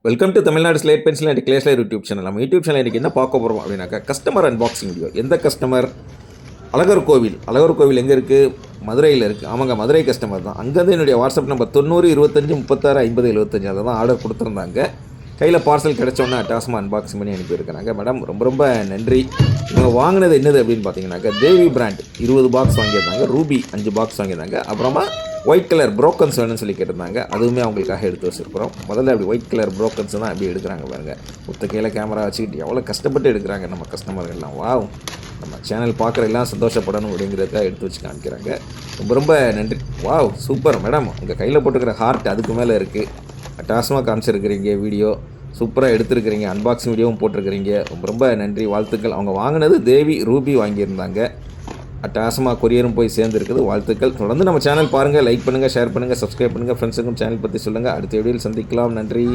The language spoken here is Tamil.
Welcome to Tamil Nadu slate pencil and கிளேஸ்லர் யூடியூப் சேனல். நம்ம யூடியூப் சேனல் இன்றைக்கி என்ன பார்க்க போகிறோம் அப்படின்னாக்கா கஸ்டமர் அன்பாக்சிங் வீடியோ. எந்த கஸ்டமர்? அழகர் கோவில் எங்கே இருக்குது? மதுரையில் இருக்குது. ஆமாங்க, மதுரை கஸ்டமர் தான். அங்கேருந்து என்னுடைய வாட்ஸ்அப் நம்பர் 90 25 36 50 75 அதை தான் ஆர்டர் கொடுத்துருந்தாங்க. கையில் பார்சல் கிடச்சோன்னே அட்டாசமாக அன்பாக்சிங் பண்ணி அனுப்பியிருக்கிறாங்க. மேடம் ரொம்ப ரொம்ப நன்றி. இவங்க வாங்கினது என்னது அப்படின்னு பார்த்தீங்கன்னாக்கா தேவி பிராண்ட் 20 பாக்ஸ் வாங்கியிருந்தாங்க, ரூபி 5 பாக்ஸ் வாங்கியிருந்தாங்க, அப்புறமா ஒயிட் கலர் ப்ரோக்கன்ஸ் வேணும்னு சொல்லி கேட்டிருந்தாங்க. அதுவுமே அவங்களுக்காக எடுத்து வச்சுருக்கிறோம். முதல்ல அப்படி ஒயிட் கலர் ப்ரோக்கன்ஸ் தான் அப்படி எடுக்கிறாங்க பாருங்கள். மொத்த கையில் கேமரா வச்சுக்கிட்டு எவ்வளோ கஷ்டப்பட்டு எடுக்கிறாங்க நம்ம கஸ்டமர்கள்லாம். வாவ், நம்ம சேனல் பார்க்குற எல்லாம் சந்தோஷப்படணும் அப்படிங்கிறதுக்காக எடுத்து வச்சு காமிக்கிறாங்க. ரொம்ப ரொம்ப நன்றி. Wow, super madam. உங்கள் கையில் போட்டுக்கிற ஹார்ட் அதுக்கு மேலே இருக்குது. அட்டாசமாக காமிச்சிருக்கிறீங்க, வீடியோ சூப்பராக எடுத்துருக்கிறீங்க, அன்பாக்சிங் வீடியோவும் போட்டிருக்கிறீங்க. ரொம்ப ரொம்ப நன்றி, வாழ்த்துக்கள். அவங்க வாங்கினது தேவி ரூபி வாங்கியிருந்தாங்க. அட்டாசமாக கொரியரும் போய் சேர்ந்துருக்குது. வாழ்த்துக்கள். தொடர்ந்து நம்ம சேனல் பாருங்கள், லைக் பண்ணுங்கள், ஷேர் பண்ணுங்கள், சப்ஸ்கிரைப் பண்ணுங்கள். ஃப்ரெண்ட்ஸுக்கும் சேனல் பற்றி சொல்லுங்கள். அடுத்த வீடியோவில் சந்திக்கலாம். நன்றி.